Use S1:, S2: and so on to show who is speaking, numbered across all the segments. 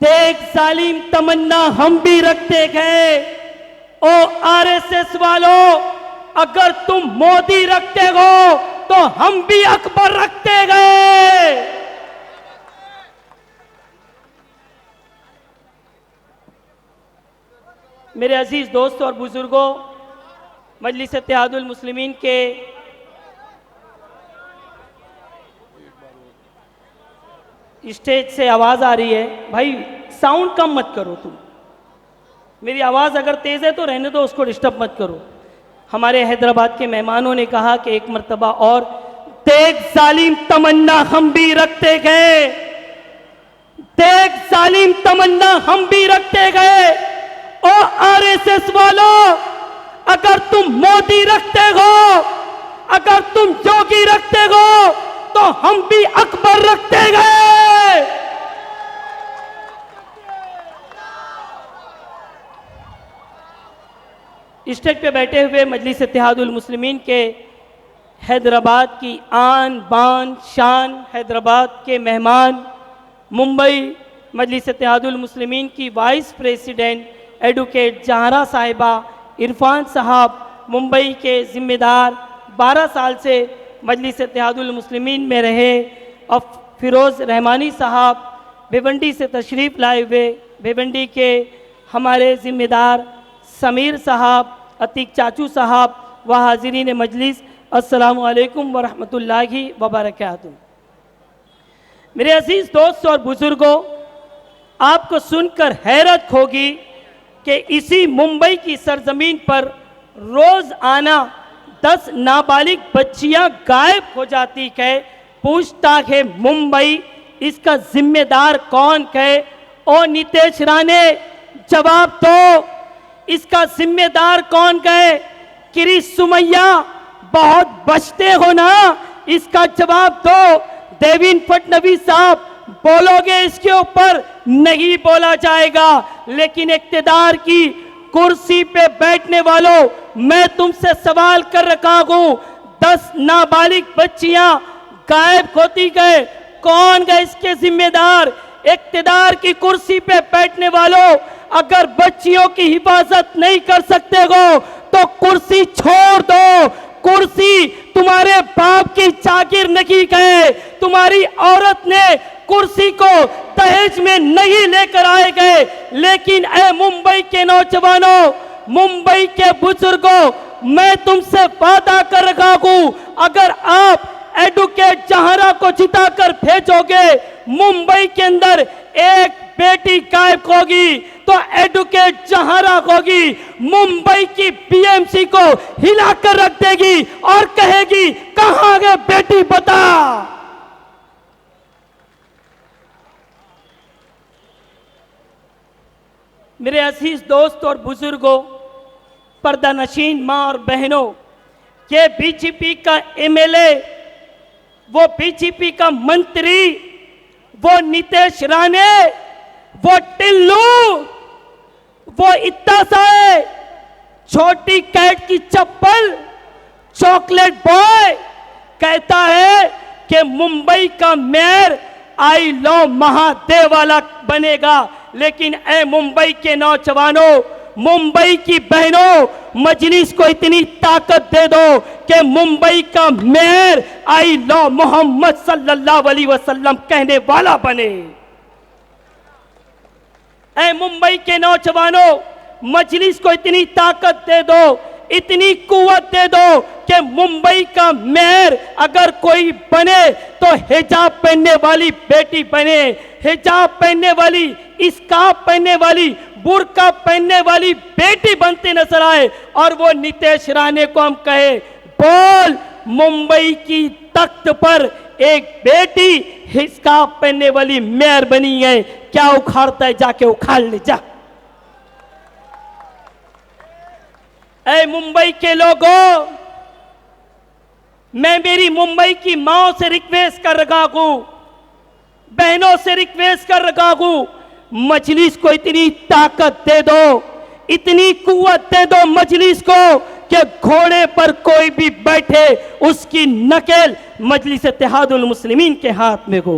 S1: देख जालिम तमन्ना हम भी रखते गए। ओ आरएसएस वालों, अगर तुम मोदी रखते हो तो हम भी अकबर रखते गए। मेरे अजीज दोस्तों और बुजुर्गों, मजलिस इत्तेहादुल मुस्लिमीन के स्टेज से आवाज आ रही है। भाई साउंड कम मत करो तुम, मेरी आवाज अगर तेज है तो रहने दो, उसको डिस्टर्ब मत करो। हमारे हैदराबाद के मेहमानों ने कहा कि एक मर्तबा और देख जालिम तमन्ना हम भी रखते गए, देख जालिम तमन्ना हम भी रखते गए। ओ आरएसएस वालों, अगर तुम मोदी रखते हो, अगर तुम योगी रखते हो तो हम भी अकबर रखते गए। स्टेज पे बैठे हुए मजलिस इत्तेहादुल मुस्लिमीन के हैदराबाद की आन बान शान, हैदराबाद के मेहमान, मुंबई मजलिस इत्तेहादुल मुस्लिमीन की वाइस प्रेसिडेंट एडवोकेट जहारा साहिबा, इरफान साहब, मुंबई के ज़िम्मेदार 12 साल से मजलिस इत्तेहादुल मुस्लिमीन में रहे, और फिरोज़ रहमानी साहब भिवंडी से तशरीफ़ लाए हुए, भिवंडी के हमारे ज़िम्मेदार समीर साहब, अतीक चाचू साहब व हाज़रीन मजलिस, अस्सलामु अलैकुम व रहमतुल्लाहि व बरकातुहू। मेरे अजीज़ दोस्त और बुज़ुर्गों, आपको सुनकर हैरत होगी कि इसी मुंबई की सरजमीन पर रोज़ आना 10 नाबालिग बच्चियां गायब हो जाती है। पूछता है मुंबई, इसका जिम्मेदार कौन है? ओ नीतीश राणे, जवाब दो, इसका जिम्मेदार कौन है? किरीश सुमैया, बहुत बचते हो ना, इसका जवाब दो। देवेंद्र फडणवीस साहब, बोलोगे इसके ऊपर? नहीं बोला जाएगा। लेकिन इक्तदार की कुर्सी पे बैठने वालों, मैं तुमसे सवाल कर रखा हूं, 10 नाबालिग बच्चियां गायब होती गए, कौन गए इसके जिम्मेदार? इक्तदार की कुर्सी पे बैठने वालों, अगर बच्चियों की हिफाजत नहीं कर सकते हो तो कुर्सी छोड़ दो। कुर्सी तुम्हारे बाप की जागीर नहीं गए, तुम्हारी औरत ने कुर्सी को दहेज में नहीं लेकर आए गए। लेकिन ए मुंबई के नौजवानों, मुंबई के बुजुर्गों, मैं तुमसे वादा कर रखा हूं, अगर आप एडवोकेट जहारा को जिताकर भेजोगे, मुंबई के अंदर एक बेटी गायब होगी तो एडवोकेट जहारा होगी, मुंबई की बीएमसी को हिलाकर रख देगी और कहेगी कहां है बेटी बता। मेरे अजीज दोस्त और बुजुर्गों, पर्दानशीन माँ और बहनों, ये बीजेपी का एमएलए, वो बीजेपी का मंत्री, वो नीतीश राणे, वो टिल्लू, वो इतना सा है, छोटी कैट की चप्पल, चॉकलेट बॉय, कहता है कि मुंबई का मेयर आई लव महादेव वाला बनेगा। लेकिन ए मुंबई के नौजवानों, मुंबई की बहनों, मजलिस को इतनी ताकत दे दो कि मुंबई का मेयर आई लव मोहम्मद सल्लल्लाहु अलैहि वसल्लम कहने वाला बने। ए मुंबई के नौजवानों, मजलिस को इतनी ताकत दे दो, इतनी कुव्वत दे दो कि मुंबई का मेयर अगर कोई बने तो हिजाब पहनने वाली बेटी बने, हिजाब पहनने वाली, स्कार्फ पहनने वाली, बुर्का पहनने वाली बेटी बनती नजर आए। और वो नीतीश राणे को हम कहे, बोल मुंबई की तख्त पर एक बेटी स्कार्फ पहनने वाली मेयर बनी है, क्या उखाड़ता है? जाके उखाड़ ले जा। ऐ मुंबई के लोगों, मैं मेरी मुंबई की माओ से रिक्वेस्ट कर रहा हूं, बहनों से रिक्वेस्ट कर रहा हूं, मजलिस को इतनी ताकत दे दो, इतनी कुव्वत दे दो मजलिस को कि घोड़े पर कोई भी बैठे उसकी नकेल मजलिस इत्तेहादुल मुस्लिमीन के हाथ में हो।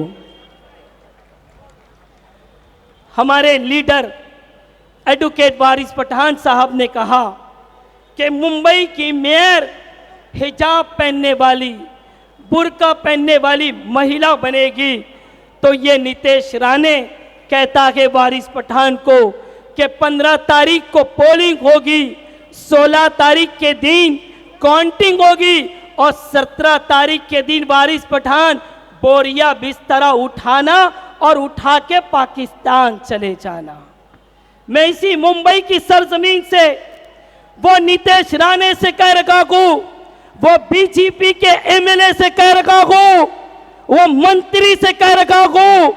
S1: हमारे लीडर एडवोकेट वारिस पठान साहब ने कहा कि मुंबई की मेयर हिजाब पहनने वाली, बुर्का पहनने वाली महिला बनेगी, तो ये नितेश राणे कहता है वारिस पठान को कि 15 तारीख को पोलिंग होगी, 16 तारीख के दिन काउंटिंग होगी और 17 तारीख के दिन वारिस पठान बोरिया बिस्तरा उठाना और उठा के पाकिस्तान चले जाना। मैं इसी मुंबई की सरजमीन से वो नितेश राणे से कह रखा हूं, वो बीजेपी के एमएलए से कह रखा हूं, वो मंत्री से कह रखा हूं,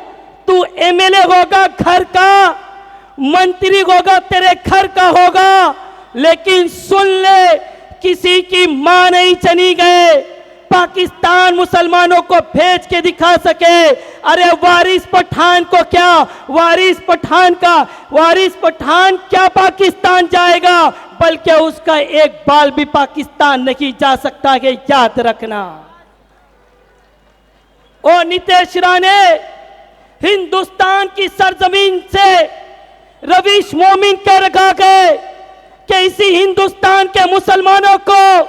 S1: तू एमएलए होगा घर का, मंत्री होगा तेरे घर का होगा, लेकिन सुन ले, किसी की मां नहीं चनी गए, पाकिस्तान मुसलमानों को भेज के दिखा सके। अरे वारिस पठान को क्या, वारिस पठान क्या पाकिस्तान जाएगा, बल्कि उसका एक बाल भी पाकिस्तान नहीं जा सकता, ये याद रखना। और नितेश राणे हिंदुस्तान की सरजमीन से रवीश मोमिन कह रखा है कि इसी हिंदुस्तान के मुसलमानों को,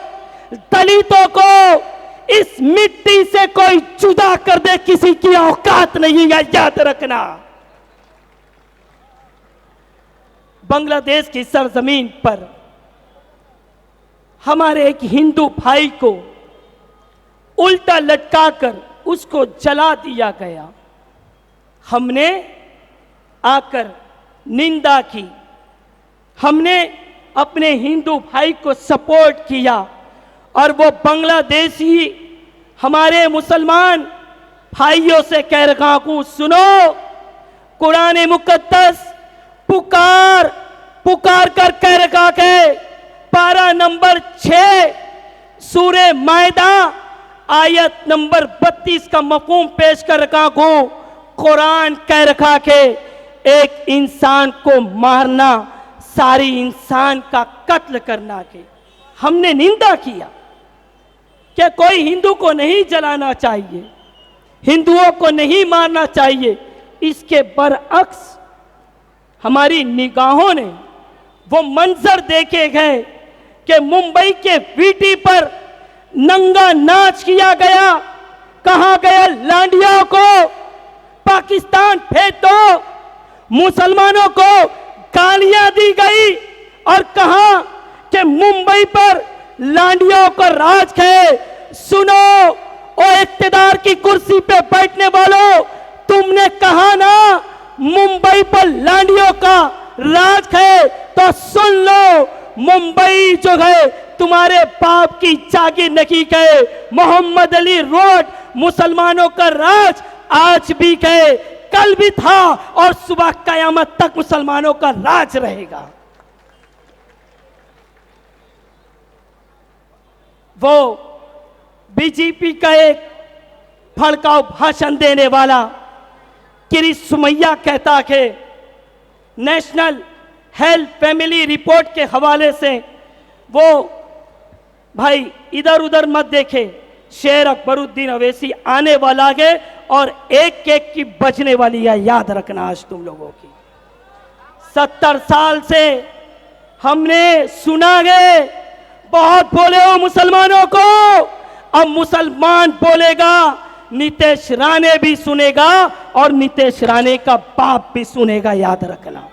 S1: दलितों को इस मिट्टी से कोई जुदा कर दे, किसी की औकात नहीं है, याद रखना। बांग्लादेश की सरजमीन पर हमारे एक हिंदू भाई को उल्टा लटकाकर उसको जला दिया गया। हमने आकर निंदा की, हमने अपने हिंदू भाई को सपोर्ट किया, और वो बांग्लादेशी हमारे मुसलमान भाइयों से कह रहा हूं, सुनो, कुरान मुकद्दस पुकार कर कह रखा है, पारा नंबर 6 सूरे मायदा आयत नंबर 32 का मफहूम पेश कर रखा हूं। कुरान कह रखा है एक इंसान को मारना सारी इंसान का कत्ल करना के। हमने निंदा किया कि कोई हिंदू को नहीं जलाना चाहिए, हिंदुओं को नहीं मारना चाहिए। इसके बरअक्स हमारी निगाहों ने वो मंजर देखे गए कि मुंबई के वीटी पर नंगा नाच किया गया। कहा गया लांडिया को पाकिस्तान भेज दो, मुसलमानों को गालियां दी गई और कहा कि मुंबई पर लांडियों का राज है। सुनो ओ इख्तिदार की कुर्सी पे बैठने वालों, तुमने कहा ना मुंबई पर लांडियों का राज है, तो सुन लो, मुंबई जो है तुम्हारे बाप की जागीर नहीं गए। मोहम्मद अली रोड मुसलमानों का राज आज भी गए, कल भी था और सुबह कयामत तक मुसलमानों का राज रहेगा। वो बीजेपी का एक भड़काऊ भाषण देने वाला किरिश सुमैया कहता है, नेशनल हेल्थ फैमिली रिपोर्ट के हवाले से वो भाई इधर उधर मत देखे, शेर अकबरुद्दीन अवैसी आने वाला है और एक एक की बचने वाली है, याद रखना आज तुम लोगों की। 70 साल से हमने सुना है, बहुत बोले हो मुसलमानों को, अब मुसलमान बोलेगा, नितेश राणे भी सुनेगा और नितेश राणे का बाप भी सुनेगा, याद रखना।